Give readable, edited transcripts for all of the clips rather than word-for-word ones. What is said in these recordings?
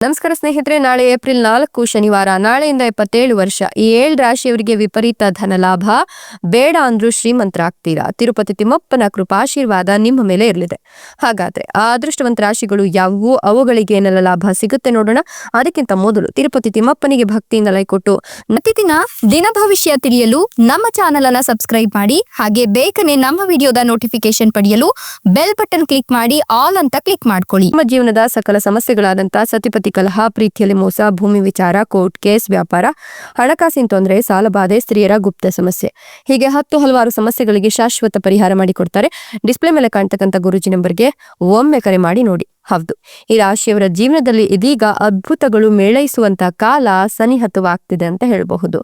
ನಮಸ್ಕಾರ ಸ್ನೇಹಿತರೆ, ನಾಳೆ ಏಪ್ರಿಲ್ 4 ಶನಿವಾರ. ನಾಳೆಯಿಂದ 27 ವರ್ಷ. ಈ 7 ರಾಶಿಯವರಿಗೆ ವಿಪರೀತ ಧನ ಲಾಭ. ಬೇಡ ಅಂದ್ರೂ ಶ್ರೀಮಂತರಾಗ್ತೀರಾ. ತಿರುಪತಿ ತಿಮ್ಮಪ್ಪನ ಕೃಪಾಶೀರ್ವಾದ ನಿಮ್ಮ ಮೇಲೆ ಇರಲಿದೆ. ಹಾಗಾದ್ರೆ ಆ ಅದೃಷ್ಟವಂತ ರಾಶಿಗಳು ಯಾವುವು, ಅವುಗಳಿಗೆ ಏನೆಲ್ಲ ಲಾಭ ಸಿಗುತ್ತೆ ನೋಡೋಣ. ಅದಕ್ಕಿಂತ ಮೊದಲು ತಿರುಪತಿ ತಿಮ್ಮಪ್ಪನಿಗೆ ಭಕ್ತಿಯಿಂದ ಲೈಕ್ ಕೊಟ್ಟು ಪ್ರತಿದಿನ ದಿನ ಭವಿಷ್ಯ ತಿಳಿಯಲು ನಮ್ಮ ಚಾನೆಲ್ ಅನ್ನ ಸಬ್ಸ್ಕ್ರೈಬ್ ಮಾಡಿ. ಹಾಗೆ ಬೇಗನೆ ನಮ್ಮ ವಿಡಿಯೋದ ನೋಟಿಫಿಕೇಶನ್ ಪಡೆಯಲು ಬೆಲ್ ಬಟನ್ ಕ್ಲಿಕ್ ಮಾಡಿ ಆಲ್ ಅಂತ ಕ್ಲಿಕ್ ಮಾಡ್ಕೊಳ್ಳಿ. ನಿಮ್ಮ ಜೀವನದ ಸಕಲ ಸಮಸ್ಯೆಗಳಾದಂತ ಸತಿಪತಿ ಕಲಹ, ಪ್ರೀತಿಯಲ್ಲಿ ಮೋಸ, ಭೂಮಿ ವಿಚಾರ, ಕೋರ್ಟ್ ಕೇಸ್, ವ್ಯಾಪಾರ, ಹಣಕಾಸಿನ ತೊಂದರೆ, ಸಾಲಬಾಧೆ, ಸ್ತ್ರೀಯರ ಗುಪ್ತ ಸಮಸ್ಯೆ, ಹೀಗೆ ಹಲವಾರು ಸಮಸ್ಯೆಗಳಿಗೆ ಶಾಶ್ವತ ಪರಿಹಾರ ಮಾಡಿಕೊಡ್ತಾರೆ. ಡಿಸ್ಪ್ಲೇ ಮೇಲೆ ಕಾಣ್ತಕ್ಕಂಥ ಗುರುಜಿ ನಂಬರ್ಗೆ ಒಮ್ಮೆ ಕರೆ ಮಾಡಿ ನೋಡಿ. ಹೌದು, ಈ ರಾಶಿಯವರ ಜೀವನದಲ್ಲಿ ಇದೀಗ ಅದ್ಭುತಗಳು ಮೇಳೈಸುವಂತಹ ಕಾಲ ಸನ್ನಿಹಿತವಾಗ್ತಿದೆ ಅಂತ ಹೇಳಬಹುದು.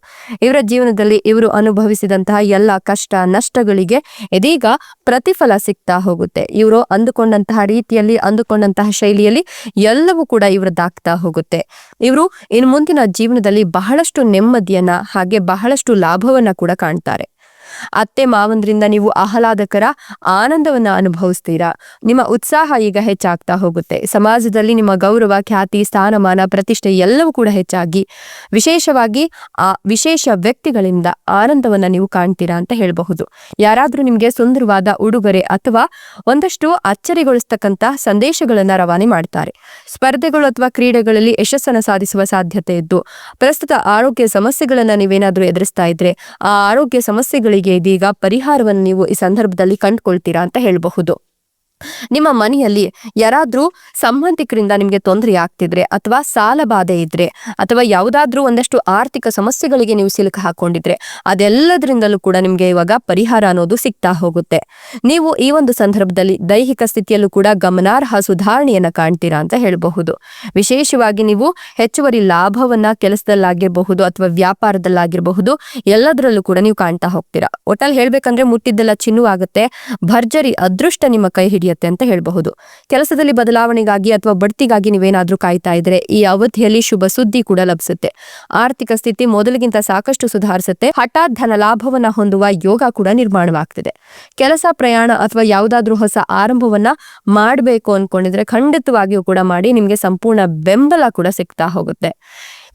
ಇವರ ಜೀವನದಲ್ಲಿ ಇವರು ಅನುಭವಿಸಿದಂತಹ ಎಲ್ಲ ಕಷ್ಟ ನಷ್ಟಗಳಿಗೆ ಇದೀಗ ಪ್ರತಿಫಲ ಸಿಗ್ತಾ ಹೋಗುತ್ತೆ. ಇವರು ಅಂದುಕೊಂಡಂತಹ ರೀತಿಯಲ್ಲಿ, ಅಂದುಕೊಂಡಂತಹ ಶೈಲಿಯಲ್ಲಿ ಎಲ್ಲವೂ ಕೂಡ ಇವರದ್ದಾಗ್ತಾ ಹೋಗುತ್ತೆ. ಇವರು ಇನ್ನು ಮುಂದಿನ ಜೀವನದಲ್ಲಿ ಬಹಳಷ್ಟು ನೆಮ್ಮದಿಯನ್ನ, ಹಾಗೆ ಬಹಳಷ್ಟು ಲಾಭವನ್ನ ಕೂಡ ಕಾಣ್ತಾರೆ. ಅತ್ತೆ ಮಾವಂದ್ರಿಂದ ನೀವು ಆಹ್ಲಾದಕರ ಆನಂದವನ್ನ ಅನುಭವಿಸ್ತೀರಾ. ನಿಮ್ಮ ಉತ್ಸಾಹ ಈಗ ಹೆಚ್ಚಾಗ್ತಾ ಹೋಗುತ್ತೆ. ಸಮಾಜದಲ್ಲಿ ನಿಮ್ಮ ಗೌರವ, ಖ್ಯಾತಿ, ಸ್ಥಾನಮಾನ, ಪ್ರತಿಷ್ಠೆ ಎಲ್ಲವೂ ಕೂಡ ಹೆಚ್ಚಾಗಿ ವಿಶೇಷವಾಗಿ ಆ ವಿಶೇಷ ವ್ಯಕ್ತಿಗಳಿಂದ ಆನಂದವನ್ನ ನೀವು ಕಾಣ್ತೀರಾ ಅಂತ ಹೇಳಬಹುದು. ಯಾರಾದ್ರೂ ನಿಮ್ಗೆ ಸುಂದರವಾದ ಉಡುಗೊರೆ ಅಥವಾ ಒಂದಷ್ಟು ಅಚ್ಚರಿಗೊಳಿಸ್ತಕ್ಕಂಥ ಸಂದೇಶಗಳನ್ನ ರವಾನೆ ಮಾಡ್ತಾರೆ. ಸ್ಪರ್ಧೆಗಳು ಅಥವಾ ಕ್ರೀಡೆಗಳಲ್ಲಿ ಯಶಸ್ಸನ್ನು ಸಾಧಿಸುವ ಸಾಧ್ಯತೆ ಇದ್ದು, ಪ್ರಸ್ತುತ ಆರೋಗ್ಯ ಸಮಸ್ಯೆಗಳನ್ನ ನೀವೇನಾದ್ರೂ ಎದುರಿಸ್ತಾ ಇದ್ರೆ ಆ ಆರೋಗ್ಯ ಸಮಸ್ಯೆಗಳಿಗೆ ಇದೀಗ ಪರಿಹಾರವನ್ನು ನೀವು ಈ ಸಂದರ್ಭದಲ್ಲಿ ಕಂಡುಕೊಳ್ತೀರಾ ಅಂತ ಹೇಳಬಹುದು. ನಿಮ್ಮ ಮನೆಯಲ್ಲಿ ಯಾರಾದ್ರೂ ಸಂಬಂಧಿಕರಿಂದ ನಿಮ್ಗೆ ತೊಂದರೆ ಆಗ್ತಿದ್ರೆ, ಅಥವಾ ಸಾಲ ಬಾಧೆ ಇದ್ರೆ, ಅಥವಾ ಯಾವುದಾದ್ರೂ ಒಂದಷ್ಟು ಆರ್ಥಿಕ ಸಮಸ್ಯೆಗಳಿಗೆ ನೀವು ಸಿಲುಕು ಹಾಕೊಂಡಿದ್ರೆ, ಅದೆಲ್ಲದರಿಂದಲೂ ಕೂಡ ನಿಮ್ಗೆ ಇವಾಗ ಪರಿಹಾರ ಅನ್ನೋದು ಸಿಗ್ತಾ ಹೋಗುತ್ತೆ. ನೀವು ಈ ಒಂದು ಸಂದರ್ಭದಲ್ಲಿ ದೈಹಿಕ ಸ್ಥಿತಿಯಲ್ಲೂ ಕೂಡ ಗಮನಾರ್ಹ ಸುಧಾರಣೆಯನ್ನ ಕಾಣ್ತೀರಾ ಅಂತ ಹೇಳಬಹುದು. ವಿಶೇಷವಾಗಿ ನೀವು ಹೆಚ್ಚುವರಿ ಲಾಭವನ್ನ ಕೆಲಸದಲ್ಲಾಗಿರಬಹುದು ಅಥವಾ ವ್ಯಾಪಾರದಲ್ಲಾಗಿರಬಹುದು, ಎಲ್ಲದರಲ್ಲೂ ಕೂಡ ನೀವು ಕಾಣ್ತಾ ಹೋಗ್ತೀರಾ. ಒಟ್ಟಲ್ಲಿ ಹೇಳ್ಬೇಕಂದ್ರೆ ಮುಟ್ಟಿದ್ದೆಲ್ಲ ಚಿನ್ನವಾಗುತ್ತೆ. ಭರ್ಜರಿ ಅದೃಷ್ಟ ನಿಮ್ಮ ಕೈ ಹಿಡಿಯುತ್ತೆ ಅಂತ ಹೇಳಬಹುದು. ಕೆಲಸದಲ್ಲಿ ಬದಲಾವಣೆಗಾಗಿ ಅಥವಾ ಬಡ್ತಿಗಾಗಿ ನೀವೇನಾದ್ರೂ ಕಾಯ್ತಾ ಇದ್ರೆ ಈ ಅವಧಿಯಲ್ಲಿ ಶುಭ ಸುದ್ದಿ ಕೂಡ ಲಭಿಸುತ್ತೆ. ಆರ್ಥಿಕ ಸ್ಥಿತಿ ಮೊದಲಿಗಿಂತ ಸಾಕಷ್ಟು ಸುಧಾರಿಸುತ್ತೆ. ಹಠಾತ್ ಧನ ಲಾಭವನ್ನ ಹೊಂದುವ ಯೋಗ ಕೂಡ ನಿರ್ಮಾಣವಾಗ್ತಿದೆ. ಕೆಲಸ, ಪ್ರಯಾಣ ಅಥವಾ ಯಾವುದಾದ್ರೂ ಹೊಸ ಆರಂಭವನ್ನ ಮಾಡಬೇಕು ಅನ್ಕೊಂಡಿದ್ರೆ ಖಂಡಿತವಾಗಿಯೂ ಕೂಡ ಮಾಡಿ. ನಿಮ್ಗೆ ಸಂಪೂರ್ಣ ಬೆಂಬಲ ಕೂಡ ಸಿಗ್ತಾ ಹೋಗುತ್ತೆ.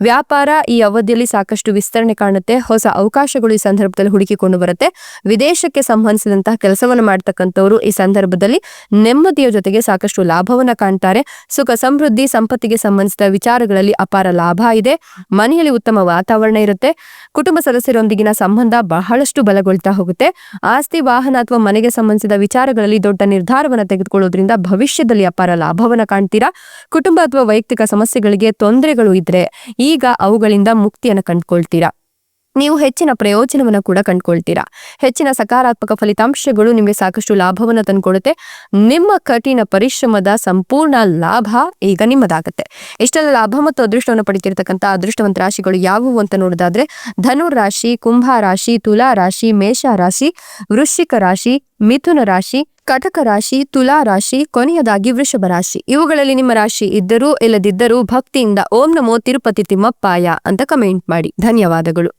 ವ್ಯಾಪಾರ ಈ ಅವಧಿಯಲ್ಲಿ ಸಾಕಷ್ಟು ವಿಸ್ತರಣೆ ಕಾಣುತ್ತೆ. ಹೊಸ ಅವಕಾಶಗಳು ಈ ಸಂದರ್ಭದಲ್ಲಿ ಹುಡುಕಿಕೊಂಡು ಬರುತ್ತೆ. ವಿದೇಶಕ್ಕೆ ಸಂಬಂಧಿಸಿದಂತಹ ಕೆಲಸವನ್ನು ಮಾಡ್ತಕ್ಕಂಥವ್ರು ಈ ಸಂದರ್ಭದಲ್ಲಿ ನೆಮ್ಮದಿಯ ಜೊತೆಗೆ ಸಾಕಷ್ಟು ಲಾಭವನ್ನ ಕಾಣ್ತಾರೆ. ಸುಖ ಸಮೃದ್ಧಿ, ಸಂಪತ್ತಿಗೆ ಸಂಬಂಧಿಸಿದ ವಿಚಾರಗಳಲ್ಲಿ ಅಪಾರ ಲಾಭ ಇದೆ. ಮನೆಯಲ್ಲಿ ಉತ್ತಮ ವಾತಾವರಣ ಇರುತ್ತೆ. ಕುಟುಂಬ ಸದಸ್ಯರೊಂದಿಗಿನ ಸಂಬಂಧ ಬಹಳಷ್ಟು ಬಲಗೊಳ್ತಾ ಹೋಗುತ್ತೆ. ಆಸ್ತಿ, ವಾಹನ ಅಥವಾ ಮನೆಗೆ ಸಂಬಂಧಿಸಿದ ವಿಚಾರಗಳಲ್ಲಿ ದೊಡ್ಡ ನಿರ್ಧಾರವನ್ನು ತೆಗೆದುಕೊಳ್ಳೋದ್ರಿಂದ ಭವಿಷ್ಯದಲ್ಲಿ ಅಪಾರ ಲಾಭವನ್ನ ಕಾಣ್ತೀರಾ. ಕುಟುಂಬ ಅಥವಾ ವೈಯಕ್ತಿಕ ಸಮಸ್ಯೆಗಳಿಗೆ ತೊಂದರೆಗಳು ಇದ್ರೆ ಈಗ ಅವುಗಳಿಂದ ಮುಕ್ತಿಯನ್ನು ಕಂಡುಕೊಳ್ತೀರಾ. ನೀವು ಹೆಚ್ಚಿನ ಪ್ರಯೋಜನವನ್ನು ಕೂಡ ಕಂಡುಕೊಳ್ತೀರಾ. ಹೆಚ್ಚಿನ ಸಕಾರಾತ್ಮಕ ಫಲಿತಾಂಶಗಳು ನಿಮಗೆ ಸಾಕಷ್ಟು ಲಾಭವನ್ನು ತಂದುಕೊಡುತ್ತೆ. ನಿಮ್ಮ ಕಠಿಣ ಪರಿಶ್ರಮದ ಸಂಪೂರ್ಣ ಲಾಭ ಈಗ ನಿಮ್ಮದಾಗುತ್ತೆ. ಇಷ್ಟೆಲ್ಲ ಲಾಭ ಮತ್ತು ಅದೃಷ್ಟವನ್ನು ಪಡಿತಿರ್ತಕ್ಕಂಥ ಅದೃಷ್ಟವಂತ ರಾಶಿಗಳು ಯಾವುವು ಅಂತ ನೋಡೋದಾದ್ರೆ ಧನು ರಾಶಿ, ಕುಂಭ ರಾಶಿ, ತುಲಾ ರಾಶಿ, ಮೇಷ ರಾಶಿ, ವೃಶ್ಚಿಕ ರಾಶಿ, ಮಿಥುನ ರಾಶಿ, ಕಟಕ ರಾಶಿ, ತುಲಾ ರಾಶಿ, ಕೊನೆಯದಾಗಿ ವೃಷಭ ರಾಶಿ. ಇವುಗಳಲ್ಲಿ ನಿಮ್ಮ ರಾಶಿ ಇದ್ದರೂ ಇಲ್ಲದಿದ್ದರೂ ಭಕ್ತಿಯಿಂದ ಓಂ ನಮೋ ತಿರುಪತಿ ತಿಮ್ಮಪ್ಪಾಯ ಅಂತ ಕಮೆಂಟ್ ಮಾಡಿ. ಧನ್ಯವಾದಗಳು.